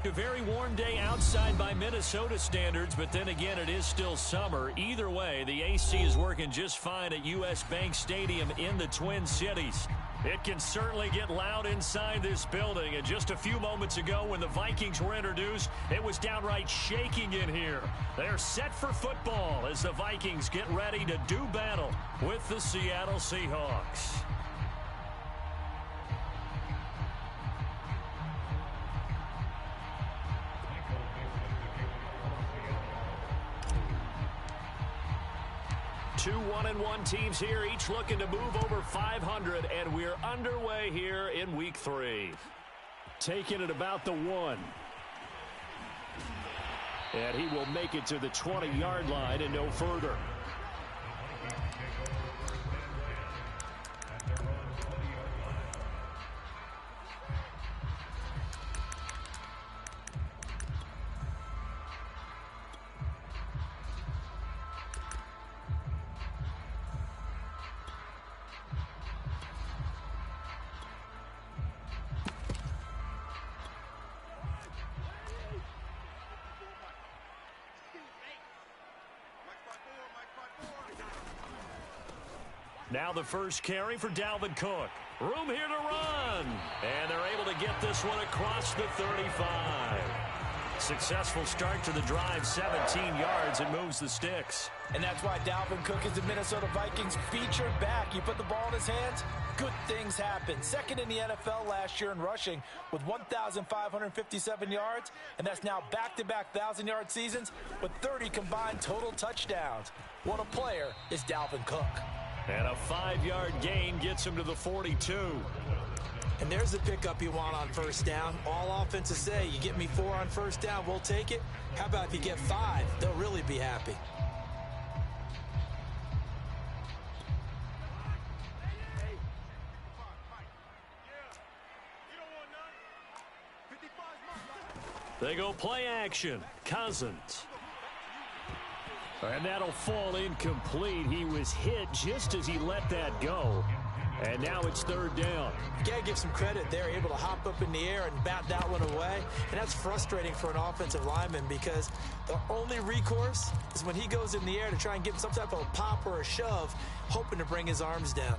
A very warm day outside by Minnesota standards, but then again, it is still summer. Either way, the AC is working just fine at U.S. Bank Stadium in the Twin Cities. It can certainly get loud inside this building, and just a few moments ago when the Vikings were introduced, it was downright shaking in here. They're set for football as the Vikings get ready to do battle with the Seattle Seahawks. Two 1-1 teams here, each looking to move over 500, and we're underway here in Week 3. Taking it about the 1. And he will make it to the 20-yard line and no further. Now the first carry for Dalvin Cook. Room here to run. And they're able to get this one across the 35. Successful start to the drive, 17 yards, and moves the sticks. And that's why Dalvin Cook is the Minnesota Vikings featured back. You put the ball in his hands, good things happen. Second in the NFL last year in rushing with 1,557 yards, and that's now back-to-back 1,000-yard seasons with 30 combined total touchdowns. What a player is Dalvin Cook. And a 5-yard gain gets him to the 42. And there's the pickup you want on first down. All offenses say, you get me 4 on first down, we'll take it. How about if you get 5? They'll really be happy. They go play action. Cousins. And that'll fall incomplete. He was hit just as he let that go. And now it's third down. You got to give some credit. They're able to hop up in the air and bat that one away. And that's frustrating for an offensive lineman because the only recourse is when he goes in the air to try and give some type of a pop or a shove, hoping to bring his arms down.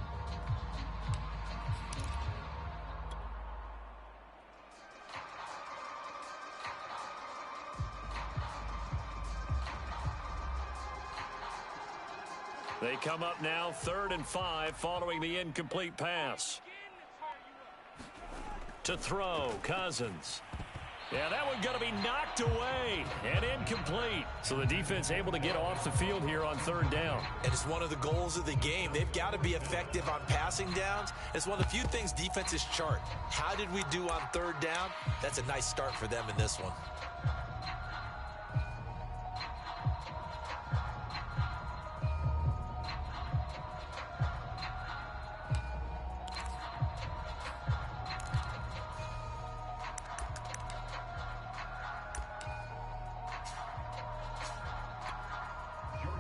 They come up now 3rd and 5 following the incomplete pass. To throw, Cousins. Yeah, that one going to be knocked away and incomplete. So the defense able to get off the field here on 3rd down. And it's one of the goals of the game. They've got to be effective on passing downs. It's one of the few things defenses chart. How did we do on 3rd down? That's a nice start for them in this one.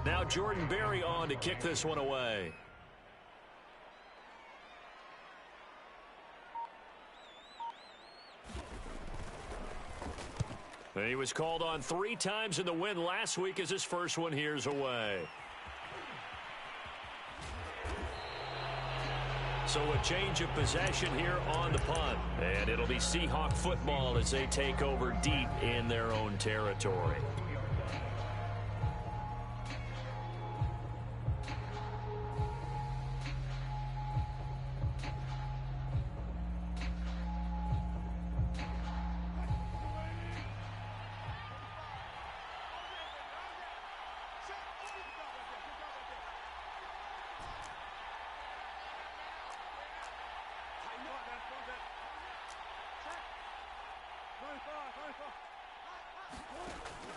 Now Jordan Berry on to kick this one away. He was called on 3 times in the win last week as his first one here's away. So a change of possession here on the punt. And it'll be Seahawk football as they take over deep in their own territory.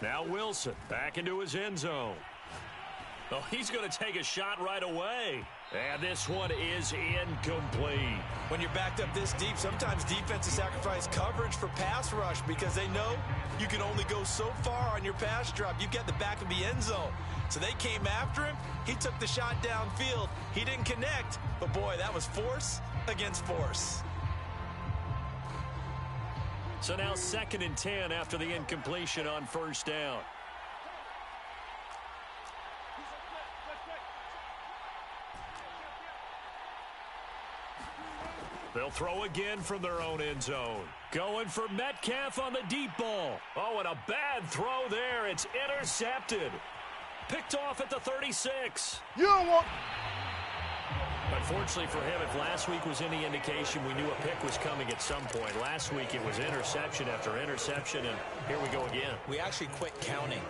Now Wilson back into his end zone. Oh, he's going to take a shot right away. And this one is incomplete. When you're backed up this deep, sometimes defenses sacrifice coverage for pass rush because they know you can only go so far on your pass drop. You've got the back of the end zone. So they came after him. He took the shot downfield. He didn't connect. But, boy, that was force against force. So now 2nd and 10 after the incompletion on first down. They'll throw again from their own end zone. Going for Metcalf on the deep ball. Oh, and a bad throw there. It's intercepted. Picked off at the 36. You don't want... Unfortunately for him, if last week was any indication, we knew a pick was coming at some point. Last week it was interception after interception, and here we go again. We actually quit counting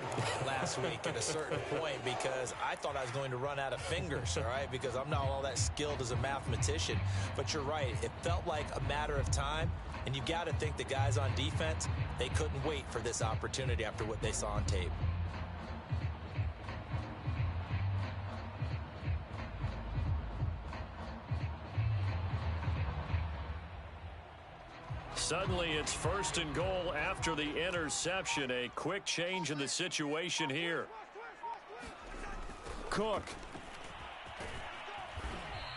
last week at a certain point because I thought I was going to run out of fingers, all right, because I'm not all that skilled as a mathematician. But you're right. It felt like a matter of time, and you got to think the guys on defense, they couldn't wait for this opportunity after what they saw on tape. Suddenly, it's 1st and goal after the interception. A quick change in the situation here. Cook.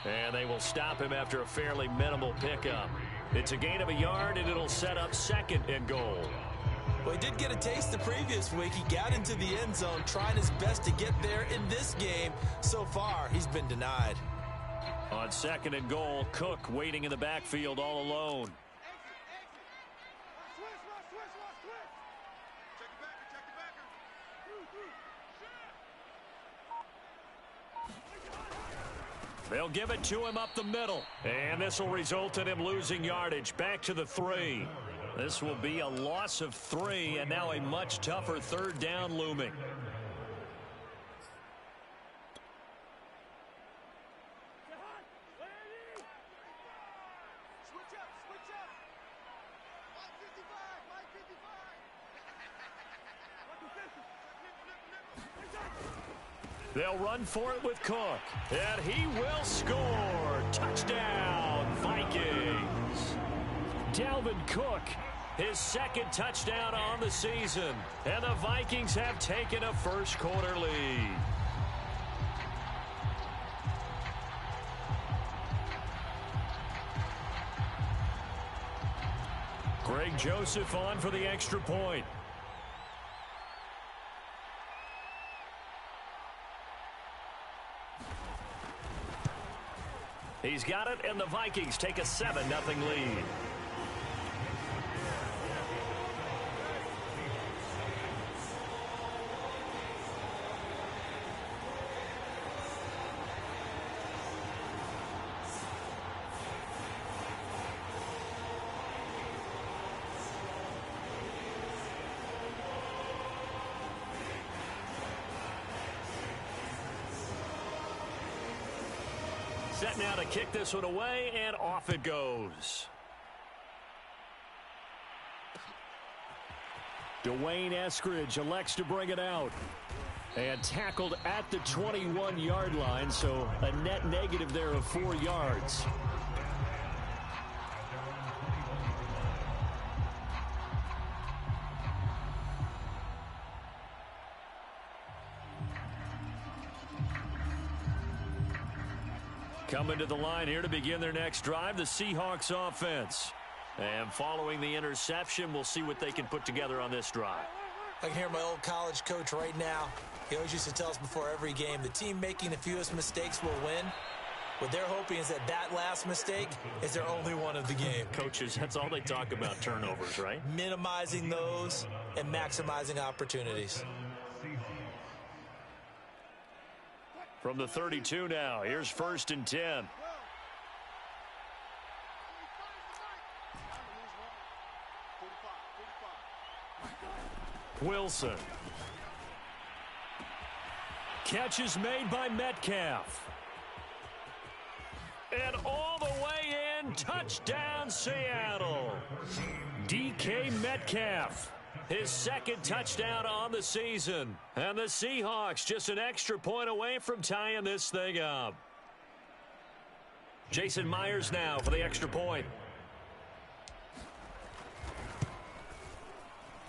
And they will stop him after a fairly minimal pickup. It's a gain of a yard, and it'll set up 2nd and goal. Well, he did get a taste the previous week. He got into the end zone, trying his best to get there in this game. So far, he's been denied. On 2nd and goal, Cook waiting in the backfield all alone. They'll give it to him up the middle. And this will result in him losing yardage. Back to the 3. This will be a loss of 3, and now a much tougher 3rd down looming. They'll run for it with Cook. And he will score. Touchdown, Vikings. Dalvin Cook, his 2nd touchdown on the season. And the Vikings have taken a first-quarter lead. Greg Joseph on for the extra point. He's got it, and the Vikings take a 7-0 lead. Set now to kick this one away, and off it goes. Dwayne Eskridge elects to bring it out. And tackled at the 21-yard line, so a net negative there of 4 yards. Coming to the line here to begin their next drive, the Seahawks offense. And following the interception, we'll see what they can put together on this drive. I can hear my old college coach right now. He always used to tell us before every game, the team making the fewest mistakes will win. What they're hoping is that last mistake is their only one of the game. Coaches, that's all they talk about, turnovers, right? Minimizing those and maximizing opportunities. From the 32 now, here's 1st and 10. Wilson. Catch is made by Metcalf. And all the way in, touchdown Seattle. DK Metcalf, his 2nd touchdown on the season. And the Seahawks just an extra point away from tying this thing up. Jason Myers now for the extra point.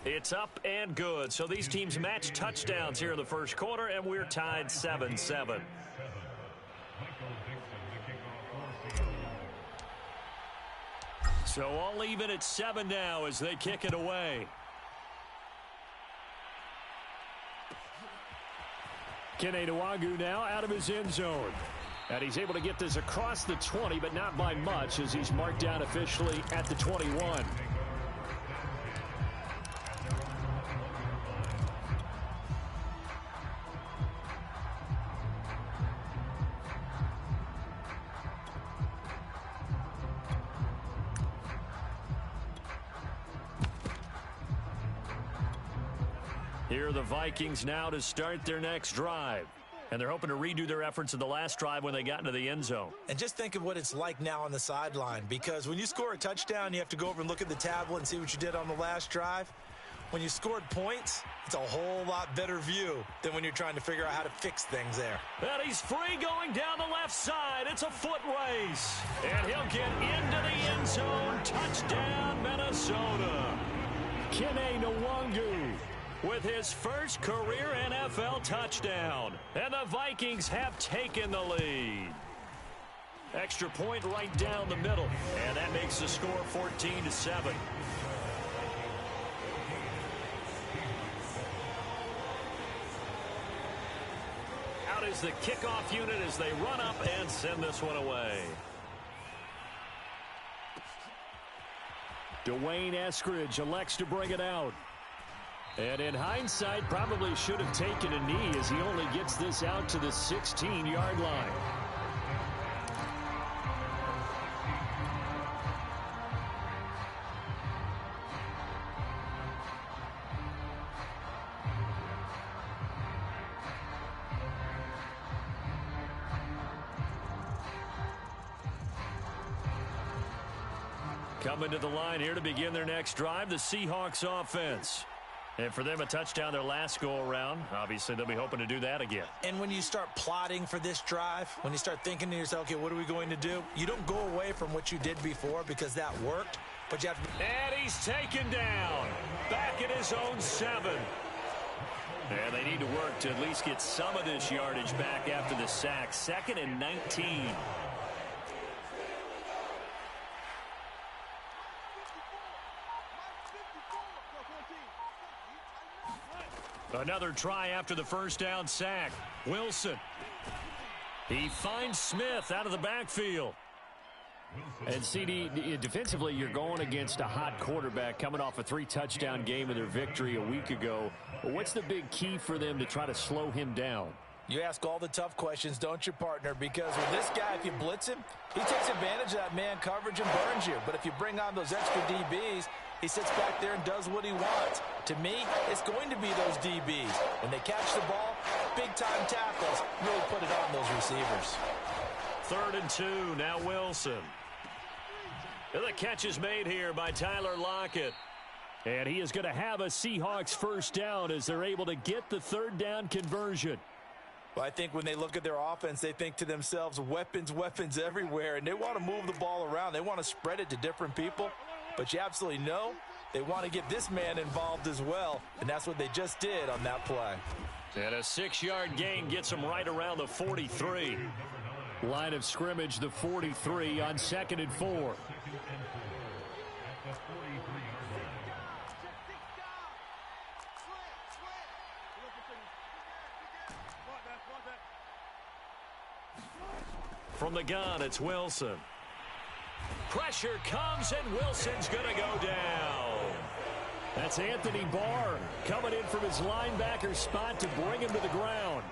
It's up and good. So these teams match touchdowns here in the first quarter, and we're tied 7-7. So all even at 7 now as they kick it away. Kene Nwangu now out of his end zone. And he's able to get this across the 20, but not by much as he's marked down officially at the 21. Here are the Vikings now to start their next drive. And they're hoping to redo their efforts in the last drive when they got into the end zone. And just think of what it's like now on the sideline, because when you score a touchdown, you have to go over and look at the tablet and see what you did on the last drive. When you scored points, it's a whole lot better view than when you're trying to figure out how to fix things there. And he's free going down the left side. It's a foot race. And he'll get into the end zone. Touchdown, Minnesota. Kene Nwangu with his first career NFL touchdown. And the Vikings have taken the lead. Extra point right down the middle. And that makes the score 14-7. Out is the kickoff unit as they run up and send this one away. Dwayne Eskridge elects to bring it out. And in hindsight, probably should have taken a knee as he only gets this out to the 16-yard line. Coming to the line here to begin their next drive, the Seahawks offense. And for them, a touchdown their last go-around. Obviously, they'll be hoping to do that again. And when you start plotting for this drive, when you start thinking to yourself, okay, what are we going to do? You don't go away from what you did before because that worked, but you have to... And he's taken down. Back at his own 7. And they need to work to at least get some of this yardage back after the sack. 2nd and 19. Another try after the first down sack. Wilson. He finds Smith out of the backfield. And CD, defensively, you're going against a hot quarterback coming off a 3-touchdown game in their victory a week ago. What's the big key for them to try to slow him down? You ask all the tough questions, don't you, partner? Because with this guy, if you blitz him, he takes advantage of that man coverage and burns you. But if you bring on those extra DBs, he sits back there and does what he wants. To me, it's going to be those DBs. When they catch the ball, big-time tackles really put it on those receivers. 3rd and 2, now Wilson. And the catch is made here by Tyler Lockett. And he is going to have a Seahawks first down as they're able to get the 3rd down conversion. Well, I think when they look at their offense, they think to themselves, weapons, weapons everywhere, and they want to move the ball around. They want to spread it to different people, but you absolutely know they want to get this man involved as well, and that's what they just did on that play. And a 6-yard gain gets them right around the 43. Line of scrimmage, the 43 on 2nd and 4. From the gun, it's Wilson. Pressure comes, and Wilson's going to go down. That's Anthony Barr coming in from his linebacker spot to bring him to the ground.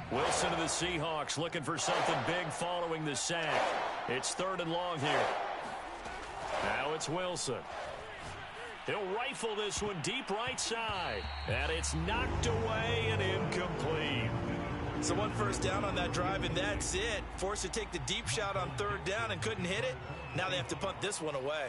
Wilson to the Seahawks looking for something big following the sack. It's 3rd and long here. Now it's Wilson. He'll rifle this one deep right side. And it's knocked away and incomplete. So 1 first down on that drive, and that's it. Forced to take the deep shot on 3rd down and couldn't hit it. Now they have to punt this one away.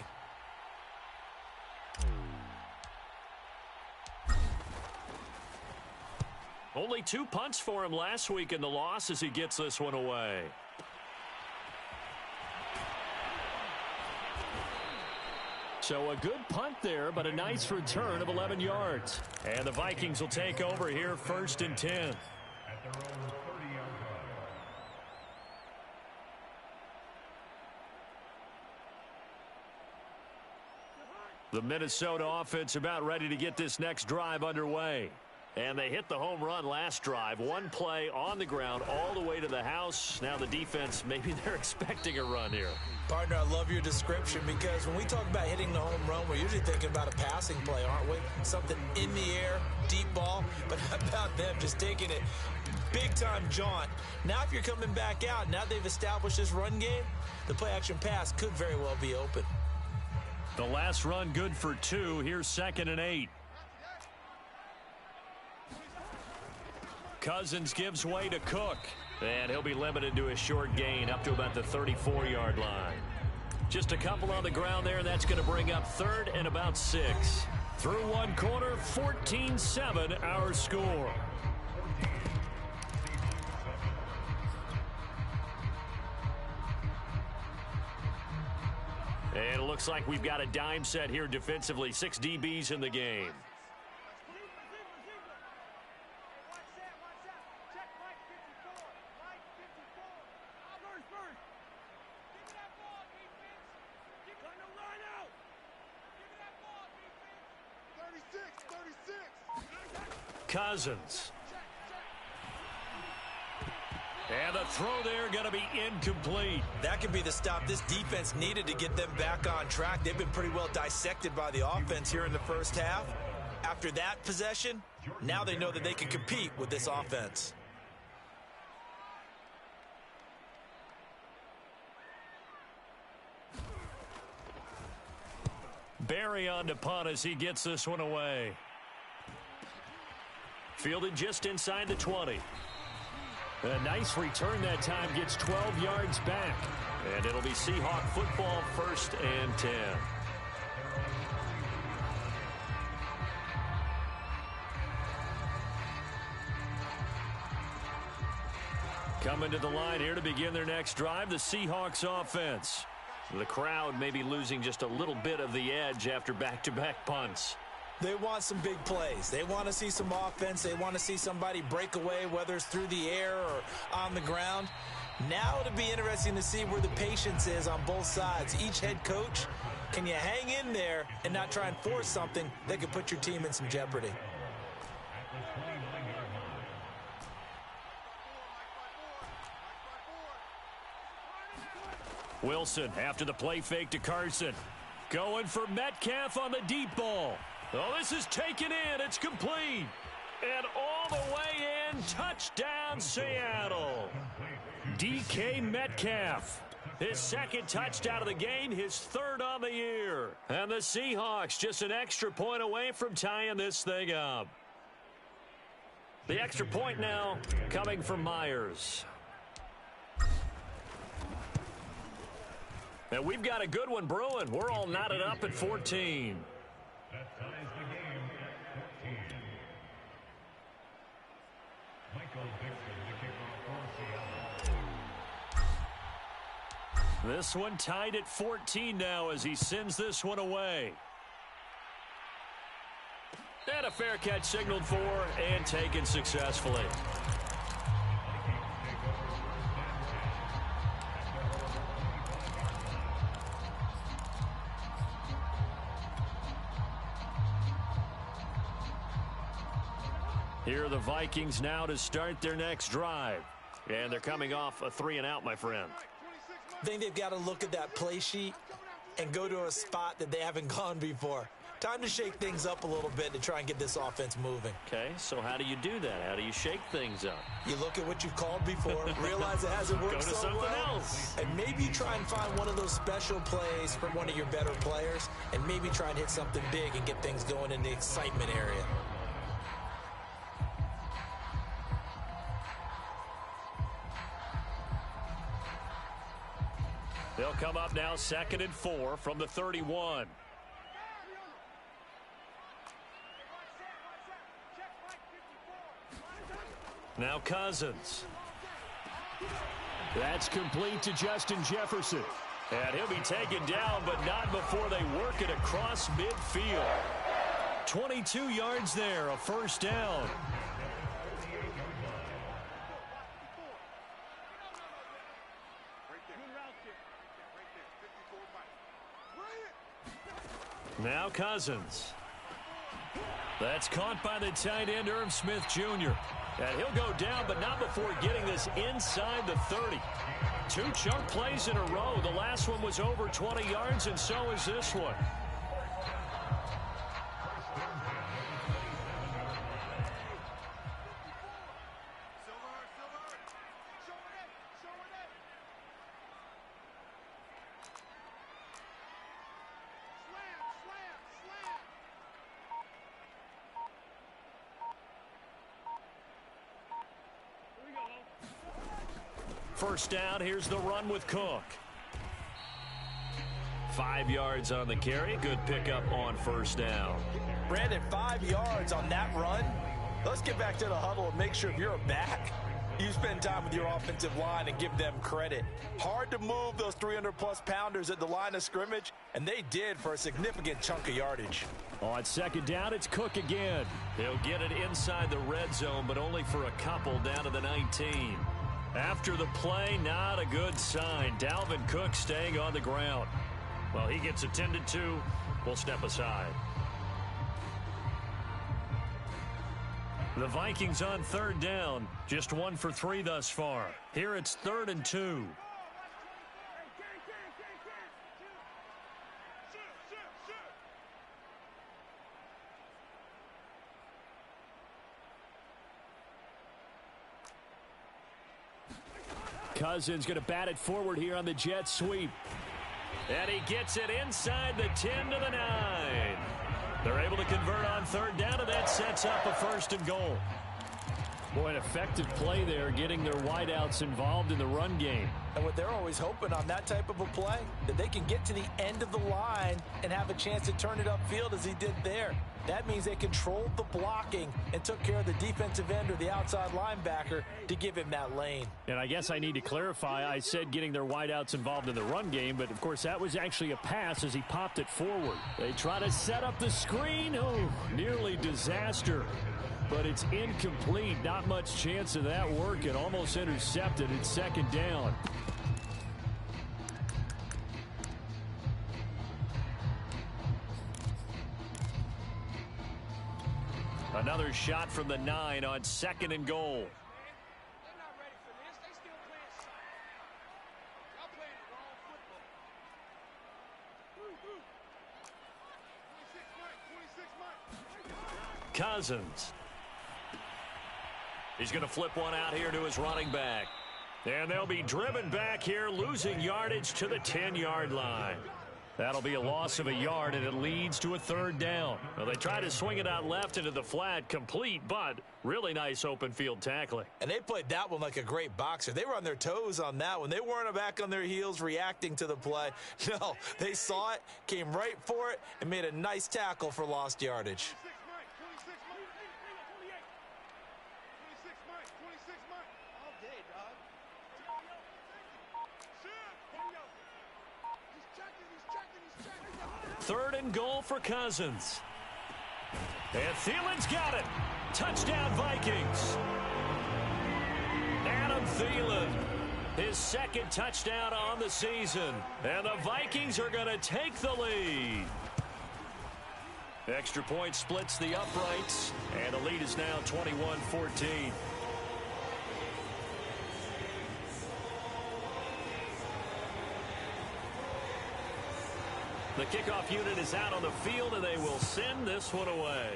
Only 2 punts for him last week in the loss as he gets this one away. So a good punt there, but a nice return of 11 yards. And the Vikings will take over here, 1st and 10. The Minnesota offense about ready to get this next drive underway. And they hit the home run last drive. One play on the ground all the way to the house. Now the defense, maybe they're expecting a run here. Partner, I love your description because when we talk about hitting the home run, we're usually thinking about a passing play, aren't we? Something in the air, deep ball. But how about them just taking it big-time jaunt? Now if you're coming back out, now they've established this run game, the play-action pass could very well be open. The last run good for 2. Here's 2nd and 8. Cousins gives way to Cook. And he'll be limited to a short gain up to about the 34-yard line. Just a couple on the ground there. That's going to bring up 3rd and about 6. Through one quarter, 14-7 our score. And it looks like we've got a dime set here defensively. 6 DBs in the game. Cousins. And the throw there going to be incomplete. That could be the stop this defense needed to get them back on track. They've been pretty well dissected by the offense here in the first half. After that possession, now they know that they can compete with this offense. Barry on to punt as he gets this one away. Fielded just inside the 20. A nice return that time, gets 12 yards back. And it'll be Seahawk football, 1st and 10. Coming to the line here to begin their next drive, the Seahawks offense. The crowd may be losing just a little bit of the edge after back-to-back punts. They want some big plays. They want to see some offense. They want to see somebody break away, whether it's through the air or on the ground. Now it'll be interesting to see where the patience is on both sides. Each head coach, can you hang in there and not try and force something that could put your team in some jeopardy? Wilson after the play fake to Carson. Going for Metcalf on the deep ball. Oh, this is taken in. It's complete. And all the way in. Touchdown, Seattle. DK Metcalf. His 2nd touchdown of the game. His 3rd on the year. And the Seahawks just an extra point away from tying this thing up. The extra point now coming from Myers. And we've got a good one brewing. We're all knotted up at 14. That ties the game at 14. Michael Dixon, the kickoff for Seattle. This one tied at 14 now as he sends this one away. And a fair catch signaled for and taken successfully. Here are the Vikings now to start their next drive. And they're coming off a 3-and-out, my friend. I think they've got to look at that play sheet and go to a spot that they haven't gone before. Time to shake things up a little bit to try and get this offense moving. Okay, so how do you do that? How do you shake things up? You look at what you've called before, realize it hasn't worked Go to so something well, else. and maybe you try and find one of those special plays from one of your better players, and maybe try and hit something big and get things going in the excitement area. They'll come up now 2nd and 4 from the 31. Now Cousins. That's complete to Justin Jefferson. And he'll be taken down, but not before they work it across midfield. 22 yards there, a first down. Now Cousins. That's caught by the tight end, Irv Smith Jr. And he'll go down, but not before getting this inside the 30. 2 chunk plays in a row. The last one was over 20 yards, and so is this one. First down, here's the run with Cook. 5 yards on the carry. Good pickup on first down. Brandon, 5 yards on that run. Let's get back to the huddle and make sure if you're a back, you spend time with your offensive line and give them credit. Hard to move those 300-plus pounders at the line of scrimmage, and they did for a significant chunk of yardage. On second down, it's Cook again. He'll get it inside the red zone, but only for a couple down to the 19. After the play, not a good sign. Dalvin Cook staying on the ground. Well, he gets attended to. We'll step aside. The Vikings on third down. Just 1 for 3 thus far. Here it's 3rd and 2. Cousins going to bat it forward here on the jet sweep. And he gets it inside the 10 to the 9. They're able to convert on third down, and that sets up a 1st and goal. Boy, an effective play there, getting their wideouts involved in the run game. And what they're always hoping on that type of a play, that they can get to the end of the line and have a chance to turn it upfield as he did there. That means they controlled the blocking and took care of the defensive end or the outside linebacker to give him that lane. And I guess I need to clarify, I said getting their wideouts involved in the run game, but of course that was actually a pass as he popped it forward. They try to set up the screen. Oh, nearly disaster. But it's incomplete. Not much chance of that working. Almost intercepted. It's second down. Another shot from the 9 on 2nd and goal. Cousins. He's going to flip one out here to his running back. And they'll be driven back here, losing yardage to the 10-yard line. That'll be a loss of a yard, and it leads to a 3rd down. Well, they try to swing it out left into the flat, complete, but really nice open field tackling. And they played that one like a great boxer. They were on their toes on that one. They weren't back on their heels reacting to the play. No, they saw it, came right for it, and made a nice tackle for lost yardage. Third and goal for Cousins. And Thielen's got it. Touchdown, Vikings. Adam Thielen, his 2nd touchdown on the season. And the Vikings are going to take the lead. Extra point splits the uprights. And the lead is now 21-14. The kickoff unit is out on the field, and they will send this one away.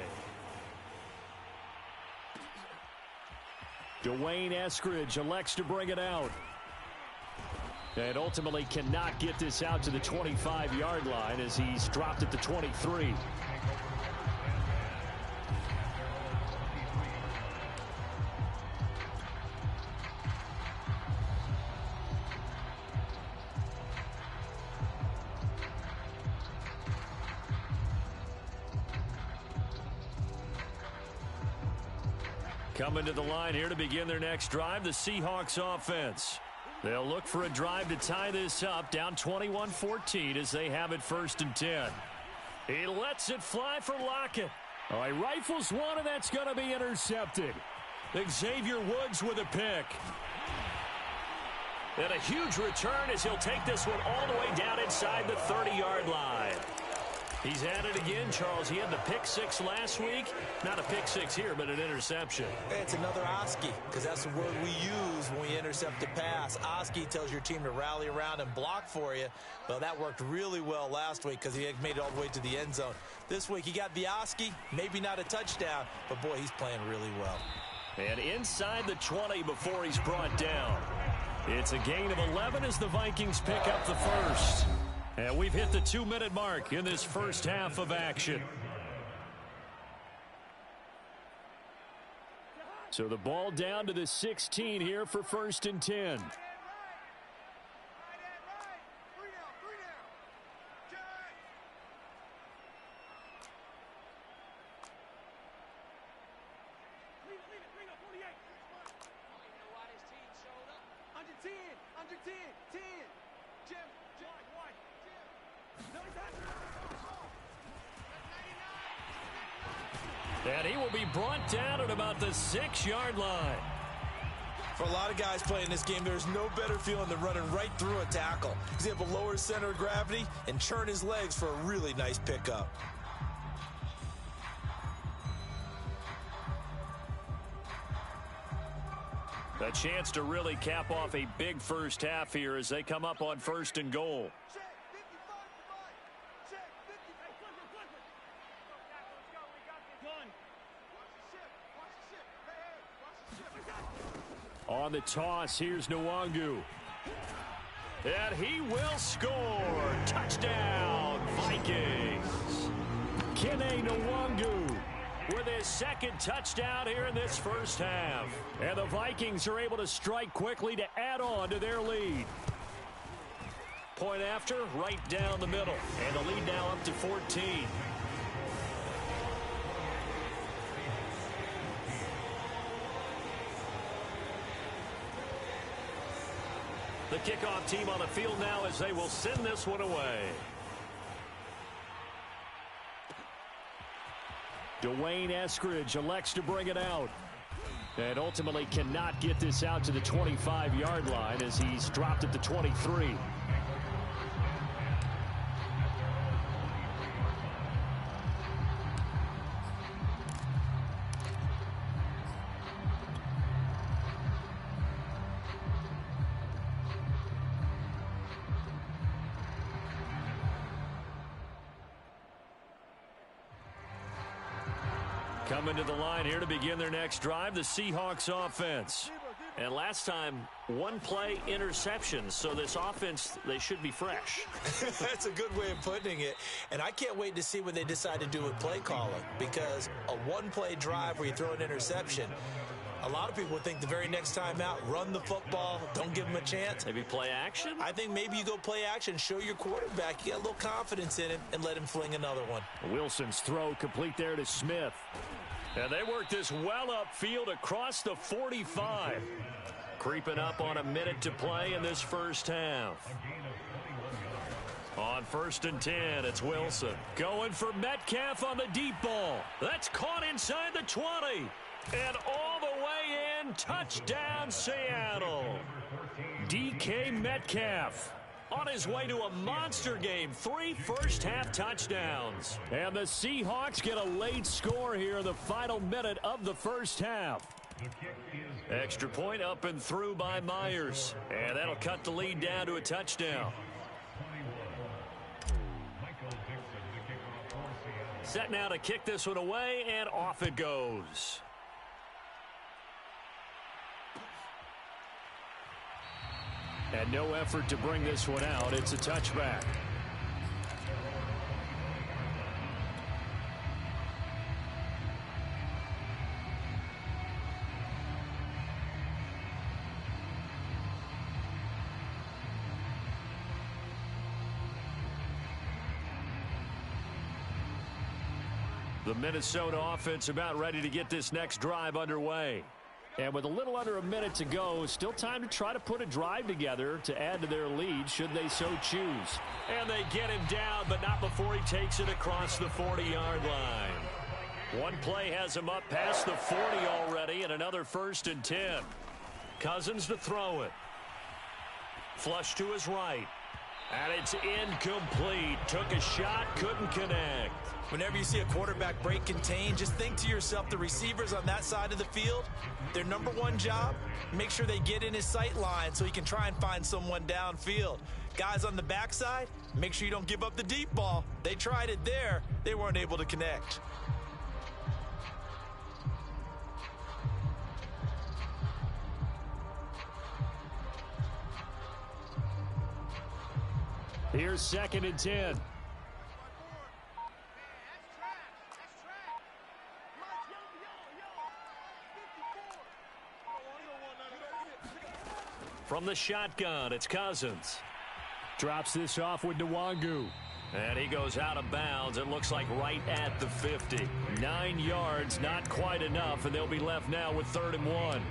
Dwayne Eskridge elects to bring it out. And ultimately cannot get this out to the 25-yard line as he's dropped at the 23. Coming to the line here to begin their next drive, the Seahawks offense. They'll look for a drive to tie this up, down 21-14 as they have it 1st and 10. He lets it fly for Lockett. All right, rifles one, and that's going to be intercepted. Xavier Woods with a pick. And a huge return as he'll take this one all the way down inside the 30-yard line. He's at it again, Charles. He had the pick six last week. Not a pick six here, but an interception. It's another Oski, because that's the word we use when we intercept a pass. Oski tells your team to rally around and block for you. Well, that worked really well last week because he had made it all the way to the end zone. This week, he got the Oski, maybe not a touchdown, but, boy, he's playing really well. And inside the 20 before he's brought down. It's a gain of 11 as the Vikings pick up the first. And we've hit the 2-minute mark in this first half of action. So the ball down to the 16 here for 1st and 10. And he will be brought down at about the 6-yard line. For a lot of guys playing this game, there's no better feeling than running right through a tackle. He's able to lower his center of gravity and churn his legs for a really nice pickup. A chance to really cap off a big first half here as they come up on 1st and goal. On the toss, here's Nwangu. And he will score. Touchdown, Vikings. Kene Nwangu with his 2nd touchdown here in this first half. And the Vikings are able to strike quickly to add on to their lead. Point after, right down the middle. And the lead now up to 14. The kickoff team on the field now as they will send this one away. Dwayne Eskridge elects to bring it out. And ultimately cannot get this out to the 25-yard line as he's dropped at the 23. Coming to the line here to begin their next drive, the Seahawks offense. And last time, 1-play interception. So this offense, they should be fresh. That's a good way of putting it. And I can't wait to see what they decide to do with play calling. Because a 1-play drive where you throw an interception, a lot of people think the very next time out, run the football, don't give them a chance. Maybe play action? I think maybe you go play action, show your quarterback, you get a little confidence in him, and let him fling another one. Wilson's throw complete there to Smith. And they work this well upfield across the 45. Creeping up on a minute to play in this first half. On 1st and 10, it's Wilson. Going for Metcalf on the deep ball. That's caught inside the 20. And all the way in, touchdown Seattle. DK Metcalf on his way to a monster game. 3 first-half touchdowns. And the Seahawks get a late score here in the final minute of the first half. Extra point up and through by Myers. And that'll cut the lead down to a touchdown. Set now to kick this one away, and off it goes. And no effort to bring this one out. It's a touchback. The Minnesota offense about ready to get this next drive underway. And with a little under a minute to go, still time to try to put a drive together to add to their lead should they so choose. And they get him down, but not before he takes it across the 40-yard line. One play has him up past the 40 already, and another 1st and 10. Cousins to throw it. Flush to his right. And it's incomplete. Took a shot, couldn't connect. Whenever you see a quarterback break contain, just think to yourself, the receivers on that side of the field, their number one job, make sure they get in his sight line so he can try and find someone downfield. Guys on the backside, make sure you don't give up the deep ball. They tried it there. They weren't able to connect. Here's 2nd and 10. From the shotgun, it's Cousins. Drops this off with Nwangu. And he goes out of bounds. It looks like right at the 50. 9 yards, not quite enough, and they'll be left now with 3rd and 1.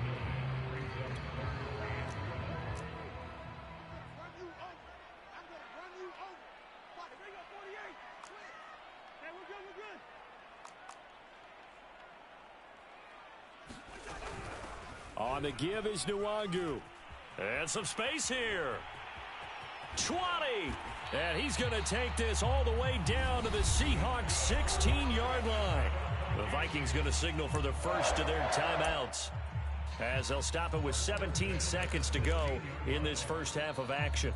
On the give is Nwangu. And some space here. 20. And he's going to take this all the way down to the Seahawks 16-yard line. The Vikings going to signal for the first of their timeouts, as they'll stop it with 17 seconds to go in this first half of action.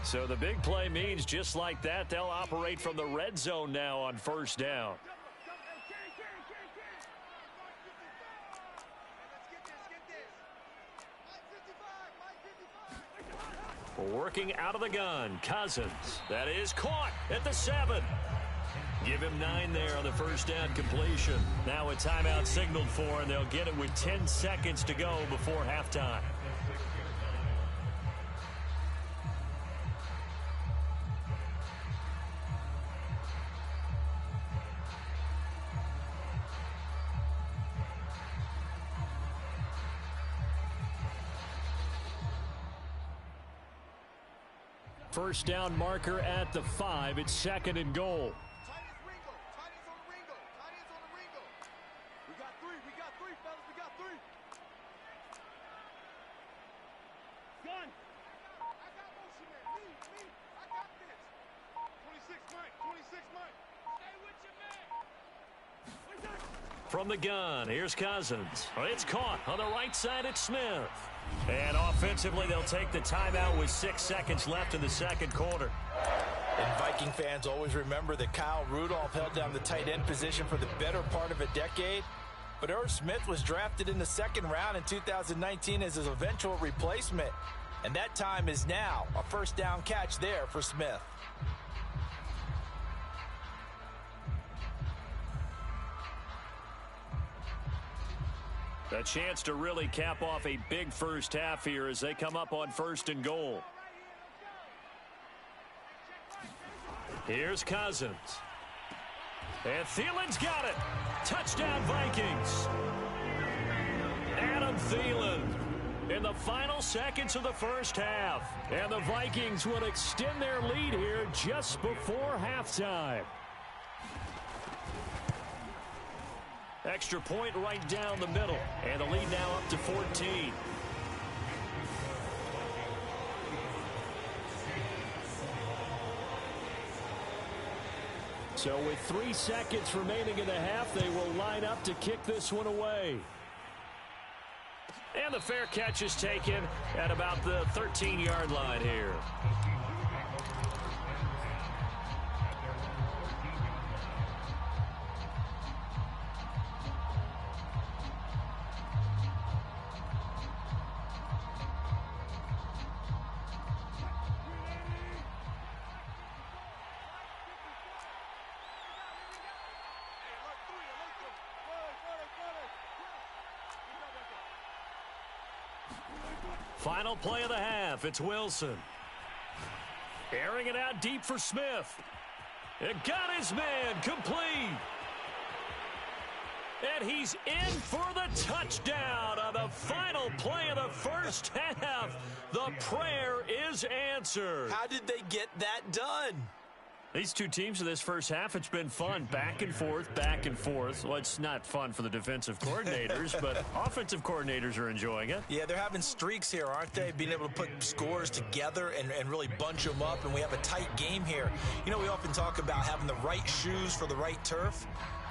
So the big play means just like that, they'll operate from the red zone now on 1st down. Working out of the gun, Cousins. That is caught at the 7. Give him 9 there on the 1st down completion. Now a timeout signaled for, and they'll get it with 10 seconds to go before halftime. First down marker at the 5. It's 2nd and goal. From the gun, here's Cousins. It's caught on the right side. It's Smith. And offensively, they'll take the timeout with 6 seconds left in the 2nd quarter. And Viking fans always remember that Kyle Rudolph held down the tight end position for the better part of a decade. But Irv Smith was drafted in the 2nd round in 2019 as his eventual replacement. And that time is now. A 1st down catch there for Smith. A chance to really cap off a big first half here as they come up on 1st and goal. Here's Cousins. And Thielen's got it. Touchdown, Vikings. Adam Thielen in the final seconds of the first half. And the Vikings will extend their lead here just before halftime. Extra point right down the middle. And the lead now up to 14. So with 3 seconds remaining in the half, they will line up to kick this one away. And the fair catch is taken at about the 13-yard line here. Final play of the half. It's Wilson. Airing it out deep for Smith. It got his man complete. And he's in for the touchdown on the final play of the first half. The prayer is answered. How did they get that done? These two teams in this first half, it's been fun. Back and forth, back and forth. Well, it's not fun for the defensive coordinators, but offensive coordinators are enjoying it. Yeah, they're having streaks here, aren't they? Being able to put scores together and really bunch them up, and we have a tight game here. You know, we often talk about having the right shoes for the right turf.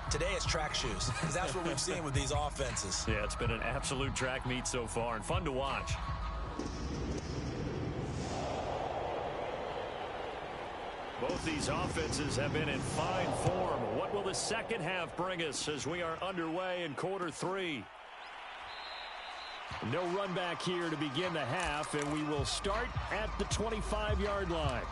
Today it's track shoes, because that's what we've seen with these offenses. Yeah, it's been an absolute track meet so far, and fun to watch. Both these offenses have been in fine form. What will the second half bring us as we are underway in quarter three? No run back here to begin the half, and we will start at the 25-yard line.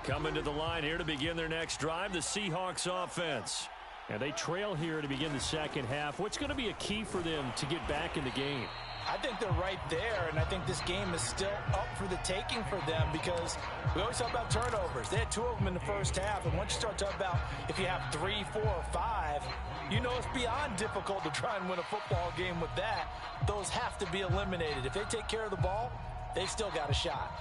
Coming to the line here to begin their next drive, the Seahawks offense. And they trail here to begin the second half. What's going to be a key for them to get back in the game? I think they're right there, and I think this game is still up for the taking for them because we always talk about turnovers. They had 2 of them in the first half, and once you start talking about if you have 3, 4, or 5, you know it's beyond difficult to try and win a football game with that. Those have to be eliminated. If they take care of the ball, they've still got a shot.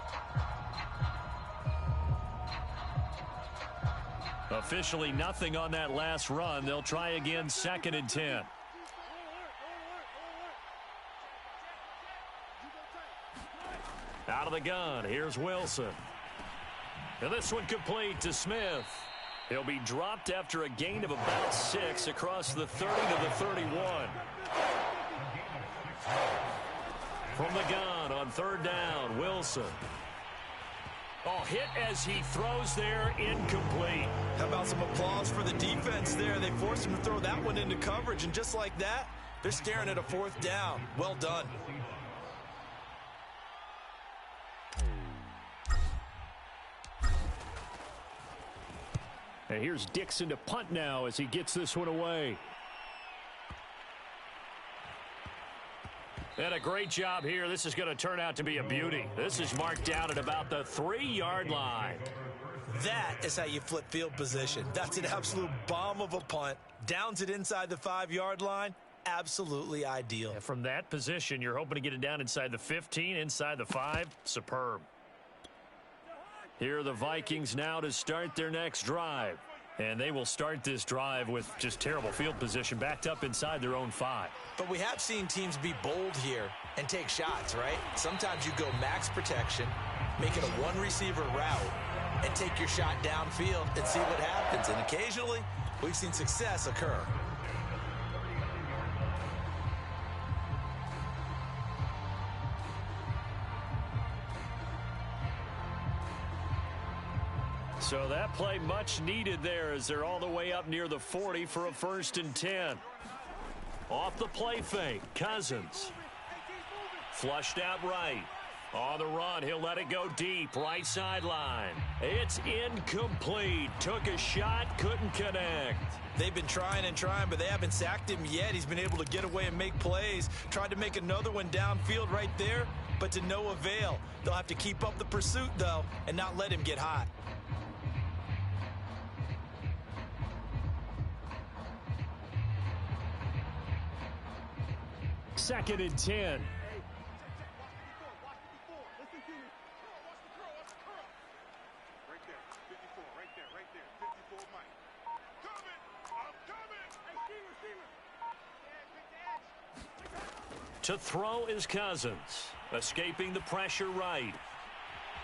Officially nothing on that last run. They'll try again, 2nd and 10. Out of the gun, here's Wilson. And this one complete to Smith. He'll be dropped after a gain of about 6 across the 30 to the 31. From the gun on 3rd down, Wilson. Oh, hit as he throws there, incomplete. How about some applause for the defense there? They forced him to throw that one into coverage, and just like that, they're staring at a 4th down. Well done. And here's Dixon to punt now as he gets this one away. And a great job here. This is going to turn out to be a beauty. This is marked down at about the 3-yard line. That is how you flip field position. That's an absolute bomb of a punt. Downs it inside the 5-yard line. Absolutely ideal. And from that position, you're hoping to get it down inside the 15, inside the 5. Superb. Here are the Vikings now to start their next drive. And they will start this drive with just terrible field position, backed up inside their own 5. But we have seen teams be bold here and take shots, right? Sometimes you go max protection, make it a 1-receiver route, and take your shot downfield and see what happens. And occasionally, we've seen success occur. So that play much needed there as they're all the way up near the 40 for a 1st and 10. Off the play fake, Cousins. Flushed out right. On the run, he'll let it go deep, right sideline. It's incomplete. Took a shot, couldn't connect. They've been trying and trying, but they haven't sacked him yet. He's been able to get away and make plays. Tried to make another one downfield right there, but to no avail. They'll have to keep up the pursuit, though, and not let him get hot. 2nd and 10. To throw is Cousins, escaping the pressure right.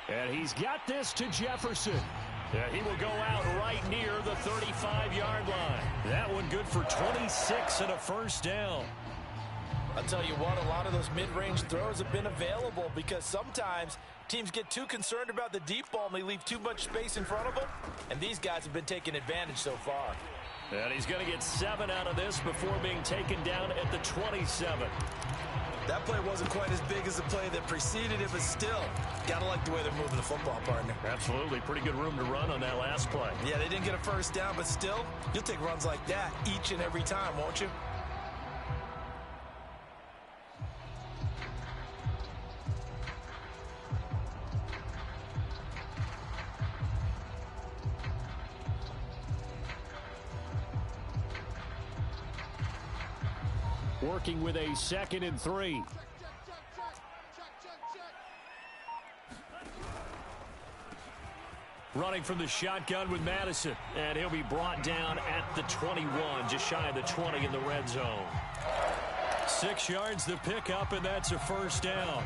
And he's got this to Jefferson. Yeah, he will go out right near the 35-yard line. That one good for 26 and a 1st down. I'll tell you what, a lot of those mid-range throws have been available because sometimes teams get too concerned about the deep ball and they leave too much space in front of them, and these guys have been taking advantage so far. And he's going to get 7 out of this before being taken down at the 27. That play wasn't quite as big as the play that preceded it, but still, got to like the way they're moving the football, partner. Absolutely. Pretty good room to run on that last play. Yeah, they didn't get a first down, but still, you'll take runs like that each and every time, won't you? Working with a 2nd and 3. Running from the shotgun with Madison. And he'll be brought down at the 21, just shy of the 20 in the red zone. 6 yards the pickup, and that's a first down.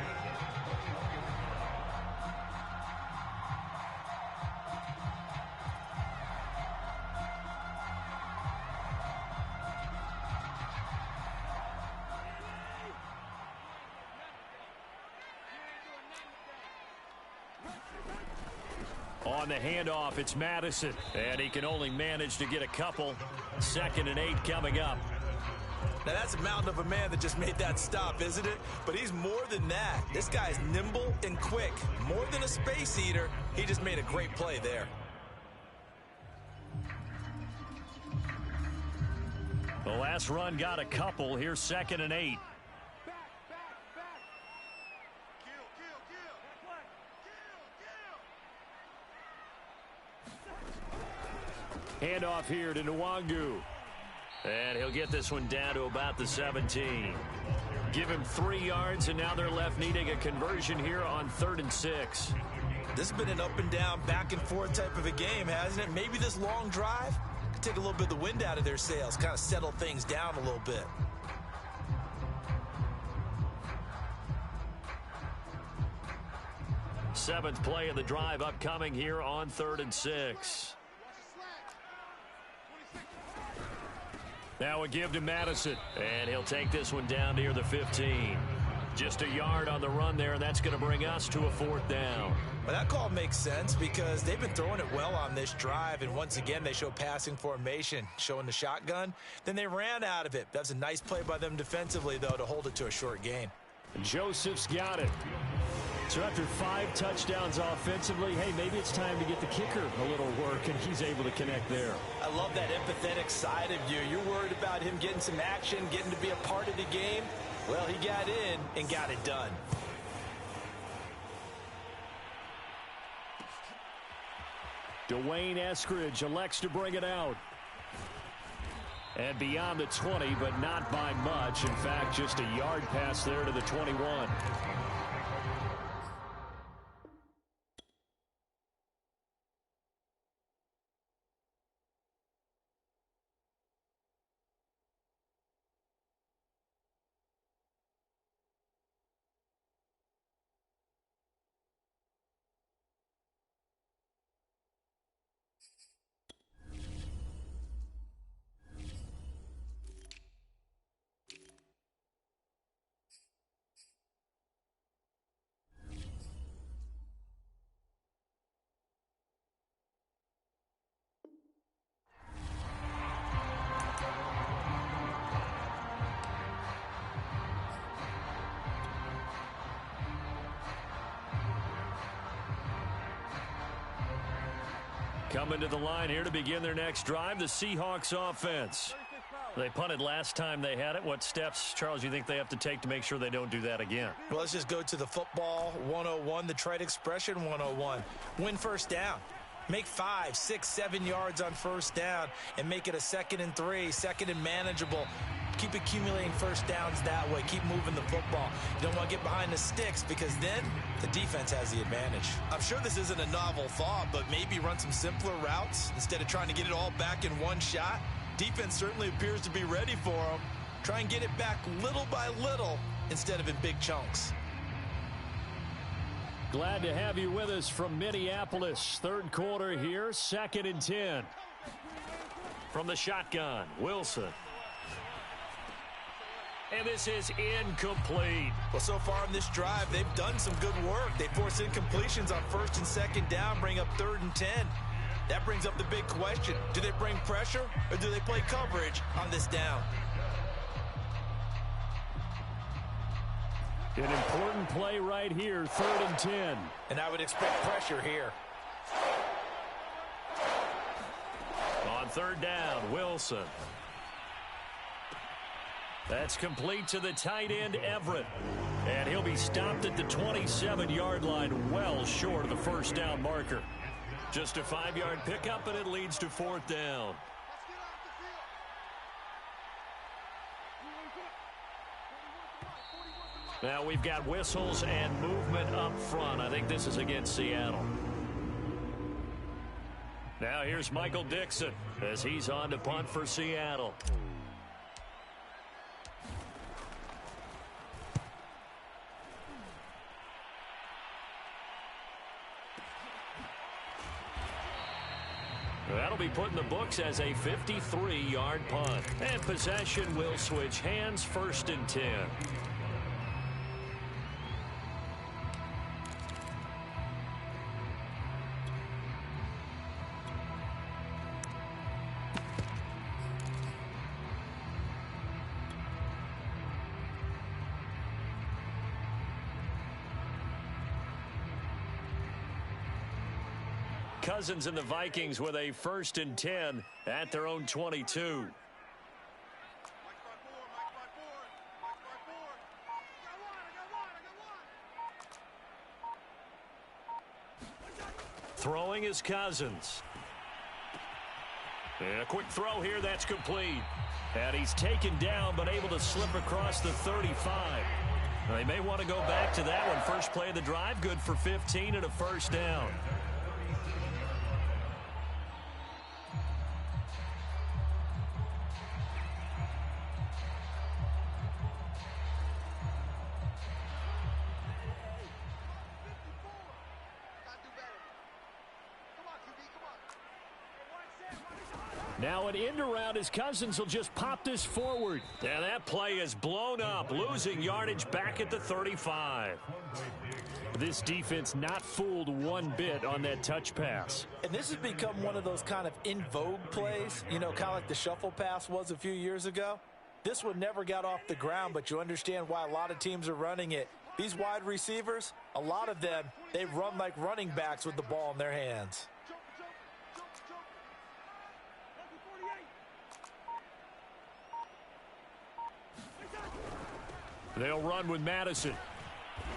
On the handoff, it's Madison, and he can only manage to get a couple. 2nd and 8 coming up. Now, that's a mountain of a man that just made that stop, isn't it? But he's more than that. This guy's nimble and quick. More than a space eater, he just made a great play there. The last run got a couple. Here's 2nd and 8. Handoff here to Nwangu. And he'll get this one down to about the 17. Give him 3 yards, and now they're left needing a conversion here on 3rd and 6. This has been an up and down, back and forth type of a game, hasn't it? Maybe this long drive could take a little bit of the wind out of their sails, kind of settle things down a little bit. Seventh play of the drive upcoming here on 3rd and 6. Now a give to Madison, and he'll take this one down near the 15. Just a yard on the run there, and that's going to bring us to a 4th down. Well, that call makes sense because they've been throwing it well on this drive, and once again they show passing formation, showing the shotgun. Then they ran out of it. That's a nice play by them defensively, though, to hold it to a short gain. Joseph's got it. So after 5 touchdowns offensively, hey, maybe it's time to get the kicker a little work, and he's able to connect there. I love that empathetic side of you. You're worried about him getting some action, getting to be a part of the game. Well, he got in and got it done. Dwayne Eskridge elects to bring it out. And beyond the 20, but not by much. In fact, just a yard pass there to the 21. Coming to the line here to begin their next drive, the Seahawks offense. They punted last time they had it. What steps, Charles, you think they have to take to make sure they don't do that again? Well, let's just go to the football 101, the trite expression 101. Win first down. Make 5, 6, 7 yards on first down and make it a 2nd and 3, 2nd and manageable. Keep accumulating first downs that way. Keep moving the football. You don't want to get behind the sticks because then the defense has the advantage. I'm sure this isn't a novel thought, but maybe run some simpler routes instead of trying to get it all back in one shot. Defense certainly appears to be ready for them. Try and get it back little by little instead of in big chunks. Glad to have you with us from Minneapolis. 3rd quarter here, 2nd and 10. From the shotgun, Wilson. And this is incomplete. Well, so far in this drive, they've done some good work. They force incompletions on 1st and 2nd down, bring up 3rd and 10. That brings up the big question. Do they bring pressure or do they play coverage on this down? An important play right here, 3rd and 10. And I would expect pressure here. On 3rd down, Wilson. That's complete to the tight end, Everett. And he'll be stopped at the 27-yard line, well short of the 1st down marker. Just a 5-yard pickup, and it leads to 4th down. Now we've got whistles and movement up front. I think this is against Seattle. Now here's Michael Dixon as he's on to punt for Seattle. That'll be put in the books as a 53-yard punt. And possession will switch hands, 1st and 10. Cousins and the Vikings with a 1st and 10 at their own 22. Throwing is Cousins. And a quick throw here, that's complete. And he's taken down, but able to slip across the 35. They may want to go back to that one. First play of the drive, good for 15 and a 1st down. Now an end around as Cousins will just pop this forward. And that play is blown up, losing yardage back at the 35. This defense not fooled one bit on that touch pass. And this has become one of those kind of in vogue plays, you know, kind of like the shuffle pass was a few years ago. This one never got off the ground, but you understand why a lot of teams are running it. These wide receivers, a lot of them, they run like running backs with the ball in their hands. They'll run with Madison.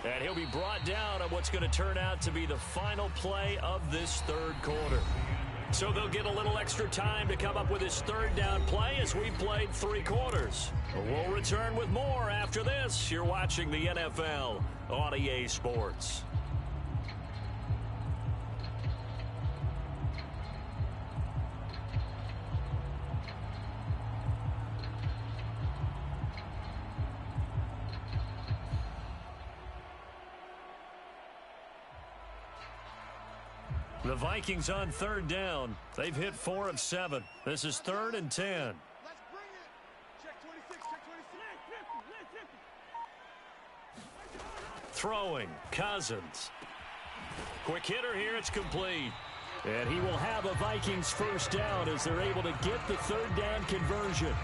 And he'll be brought down on what's going to turn out to be the final play of this 3rd quarter. So they'll get a little extra time to come up with his 3rd down play as we played 3 quarters. We'll return with more after this. You're watching the NFL on EA Sports. The Vikings on 3rd down. They've hit 4 of 7. This is 3rd and 10. Let's bring it. Check 26, check 26. Throwing, Cousins. Quick hitter here, it's complete. And he will have a Vikings 1st down as they're able to get the 3rd down conversion.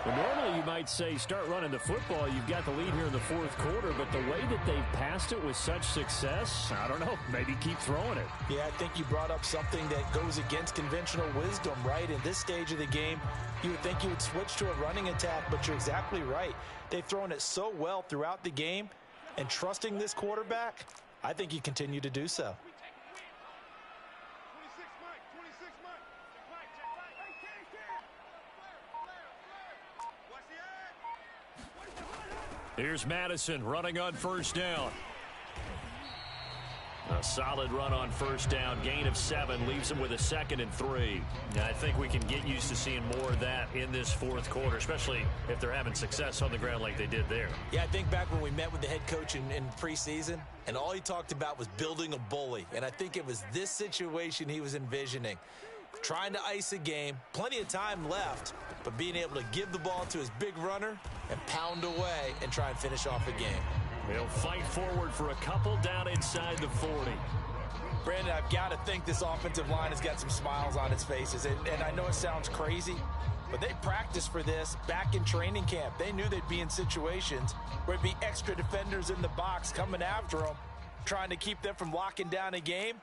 Well, normally you might say start running the football. You've got the lead here in the 4th quarter, but the way that they've passed it with such success, I don't know, maybe keep throwing it. Yeah, I think you brought up something that goes against conventional wisdom, right? In this stage of the game, you would think you would switch to a running attack, but you're exactly right. They've thrown it so well throughout the game, and trusting this quarterback, I think you continue to do so. Here's Madison running on 1st down. A solid run on 1st down. Gain of 7 leaves him with a 2nd and 3. And I think we can get used to seeing more of that in this 4th quarter, especially if they're having success on the ground like they did there. Yeah, I think back when we met with the head coach in preseason, and all he talked about was building a bully. And I think it was this situation he was envisioning. Trying to ice a game, plenty of time left, but being able to give the ball to his big runner and pound away and try and finish off a game. He'll fight forward for a couple down inside the 40. Brandon, I've got to think this offensive line has got some smiles on its faces. And I know it sounds crazy, But they practiced for this back in training camp. They knew they'd be in situations where there'd be extra defenders in the box coming after them, trying to keep them from locking down a game.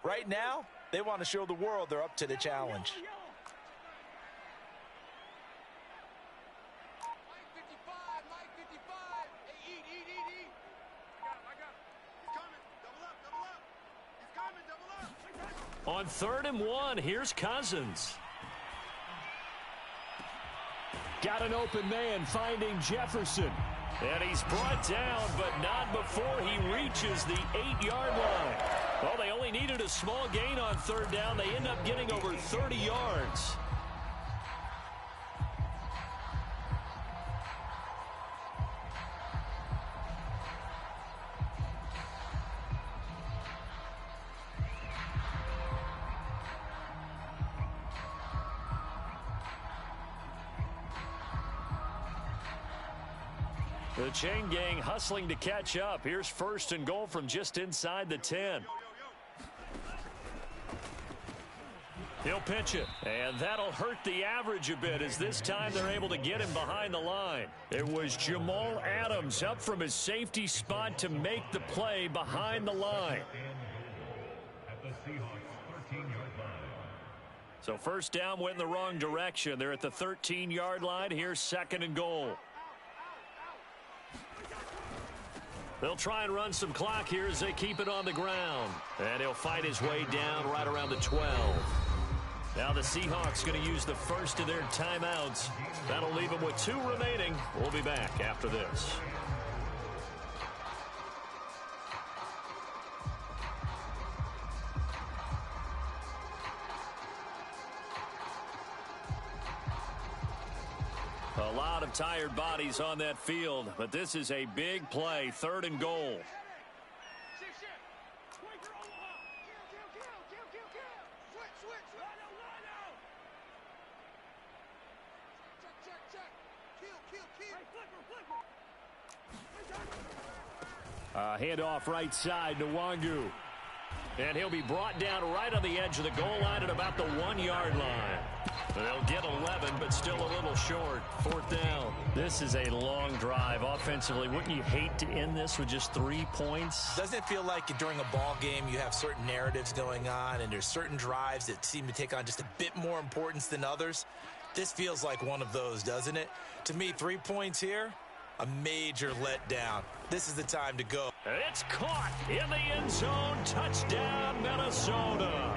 Right now, they want to show the world they're up to the challenge. On 3rd and 1, here's Cousins. Got an open man finding Jefferson. And he's brought down, but not before he reaches the 8-yard line. Well, they only needed a small gain on 3rd down. They end up getting over 30 yards. The chain gang hustling to catch up. Here's 1st and goal from just inside the 10. He'll pitch it, and that'll hurt the average a bit as this time they're able to get him behind the line. It was Jamal Adams up from his safety spot to make the play behind the line. At the Seahawks 13-yard line. So 1st down went in the wrong direction. They're at the 13-yard line. Here's 2nd and goal. They'll try and run some clock here as they keep it on the ground. And he'll fight his way down right around the 12. Now the Seahawks going to use the first of their timeouts. That'll leave them with 2 remaining. We'll be back after this. A lot of tired bodies on that field, but this is a big play. 3rd and goal. Handoff right side to Wangu. And he'll be brought down right on the edge of the goal line at about the 1-yard line. They'll get 11, but still a little short. 4th down. This is a long drive offensively. Wouldn't you hate to end this with just 3 points? Doesn't it feel like during a ball game you have certain narratives going on and there's certain drives that seem to take on just a bit more importance than others? This feels like one of those, doesn't it? To me, 3 points here, a major letdown. This is the time to go. It's caught in the end zone. Touchdown, Minnesota.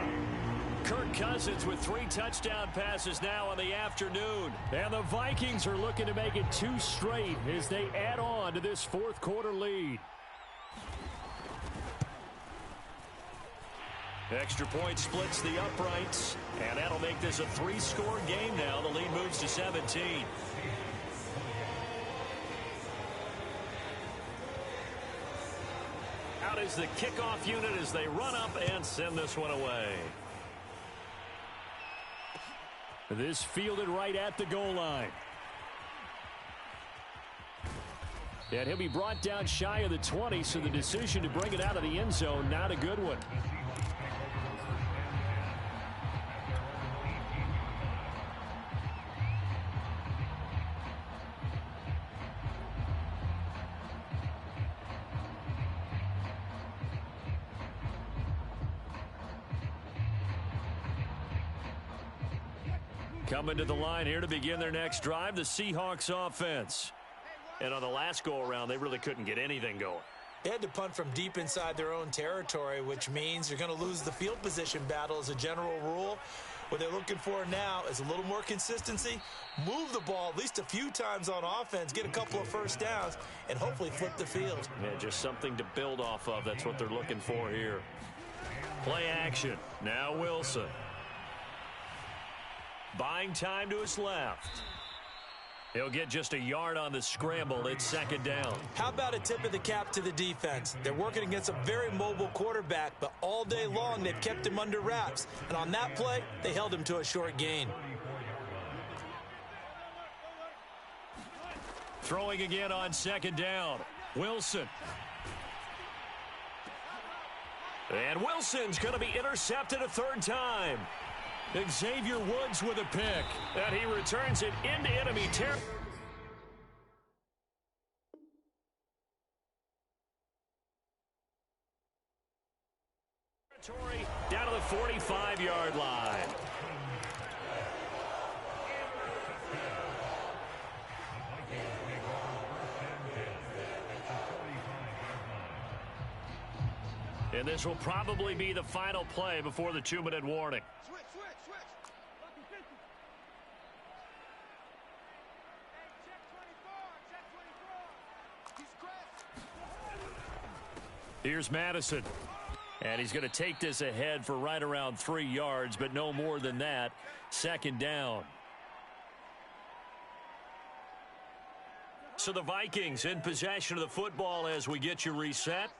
Kirk Cousins with 3 touchdown passes now in the afternoon. And the Vikings are looking to make it 2 straight as they add on to this 4th quarter lead. Extra point splits the uprights. And that'll make this a 3-score game now. The lead moves to 17. Out is the kickoff unit as they run up and send this one away. This fielded right at the goal line. And he'll be brought down shy of the 20, so the decision to bring it out of the end zone, not a good one. Coming to the line here to begin their next drive, the Seahawks offense. And on the last go-around, they really couldn't get anything going. They had to punt from deep inside their own territory, which means you're going to lose the field position battle as a general rule. What they're looking for now is a little more consistency, move the ball at least a few times on offense, get a couple of 1st downs, and hopefully flip the field. Yeah, just something to build off of. That's what they're looking for here. Play action. Now Wilson. Buying time to his left. He'll get just a yard on the scramble. It's 2nd down. How about a tip of the cap to the defense? They're working against a very mobile quarterback, but all day long they've kept him under wraps. And on that play, they held him to a short gain. Throwing again on 2nd down. Wilson. And Wilson's going to be intercepted a 3rd time. Xavier Woods with a pick. And he returns it into enemy territory. Down to the 45-yard line. And this will probably be the final play before the 2-minute warning. Switch. Hey, check 24. He's crashed. Here's Madison. And he's going to take this ahead for right around 3 yards, but no more than that. Second down. So the Vikings in possession of the football as we get you reset.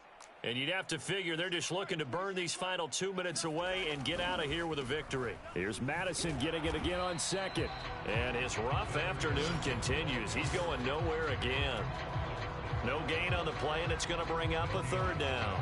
And you'd have to figure they're just looking to burn these final 2 minutes away and get out of here with a victory. Here's Madison getting it again on second. And his rough afternoon continues. He's going nowhere again. No gain on the play, and it's going to bring up a third down.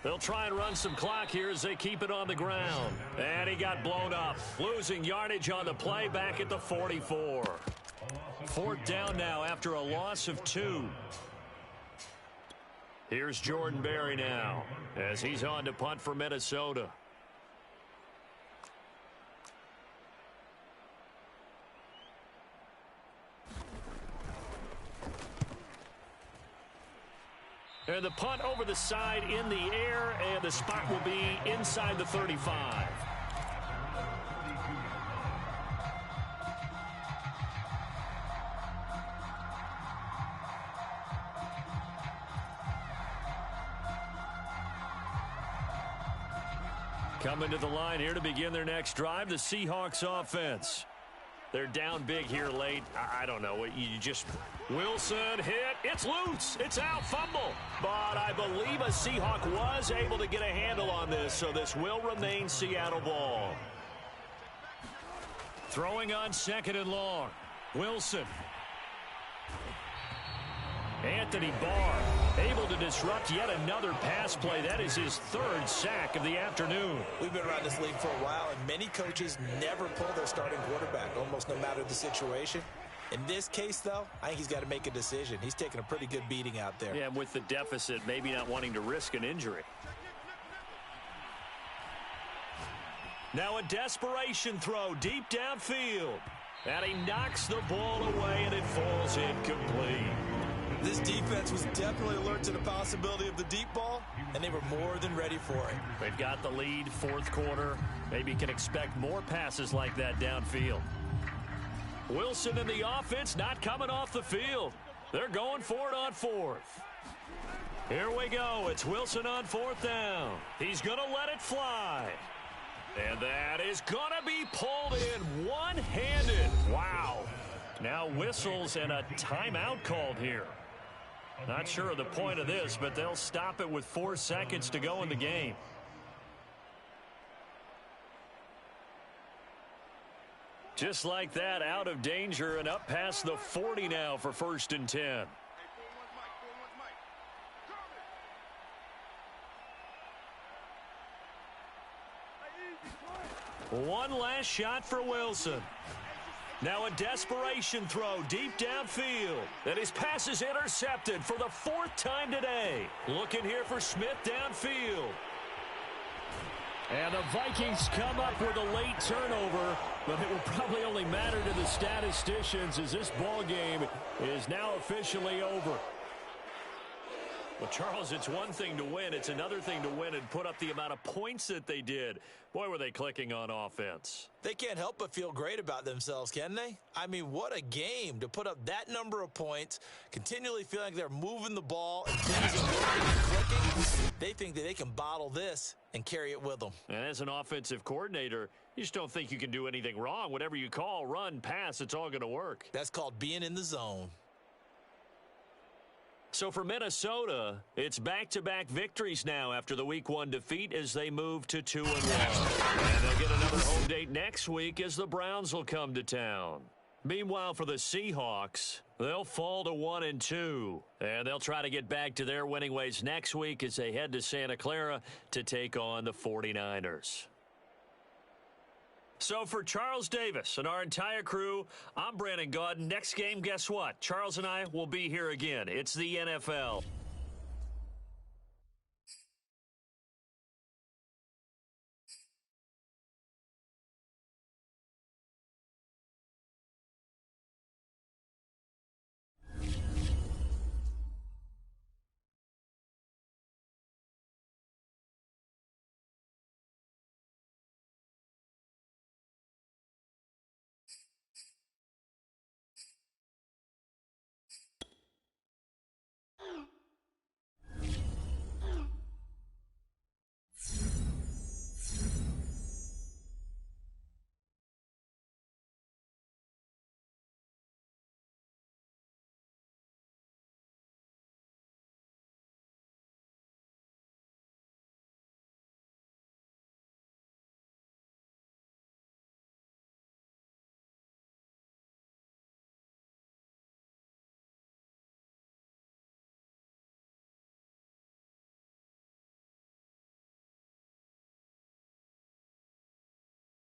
They'll try and run some clock here as they keep it on the ground. And he got blown up, losing yardage on the play back at the 44. Fourth down now after a loss of 2. Here's Jordan Berry now as he's on to punt for Minnesota. And the punt over the side in the air, and the spot will be inside the 35. Coming to the line here to begin their next drive, the Seahawks offense. They're down big here late. I don't know. You just... Wilson hit. It's loose. It's out. Fumble. But I believe a Seahawk was able to get a handle on this, so this will remain Seattle ball. Throwing on second and long. Wilson. Anthony Barr able to disrupt yet another pass play. That is his third sack of the afternoon. We've been around this league for a while, and many coaches never pull their starting quarterback, almost no matter the situation. In this case, though, I think he's got to make a decision. He's taking a pretty good beating out there. Yeah, with the deficit, maybe not wanting to risk an injury. Now a desperation throw deep downfield. And he knocks the ball away, and it falls incomplete. This defense was definitely alert to the possibility of the deep ball, and they were more than ready for it. They've got the lead, fourth quarter. Maybe can expect more passes like that downfield. Wilson and the offense not coming off the field. They're going for it on fourth. Here we go. It's Wilson on fourth down. He's going to let it fly. And that is going to be pulled in one-handed. Wow. Now whistles and a timeout called here. Not sure of the point of this, but they'll stop it with 4 seconds to go in the game. Just like that, out of danger and up past the 40 now for 1st and 10. One last shot for Wilson. Now a desperation throw deep downfield. And his pass is intercepted for the 4th time today. Looking here for Smith downfield. And the Vikings come up with a late turnover, but it will probably only matter to the statisticians as this ball game is now officially over. Well, Charles, it's one thing to win. It's another thing to win and put up the amount of points that they did. Boy, were they clicking on offense. They can't help but feel great about themselves, can they? I mean, what a game to put up that number of points, continually feeling like they're moving the ball and things are working and clicking. They think that they can bottle this and carry it with them. And as an offensive coordinator, you just don't think you can do anything wrong. Whatever you call, run, pass, it's all going to work. That's called being in the zone. So for Minnesota, it's back-to-back victories now after the Week 1 defeat as they move to 2-1. And they'll get another home date next week as the Browns will come to town. Meanwhile, for the Seahawks, they'll fall to 1-2. And they'll try to get back to their winning ways next week as they head to Santa Clara to take on the 49ers. So for Charles Davis and our entire crew, I'm Brandon Gaudin. Next game, guess what? Charles and I will be here again. It's the NFL.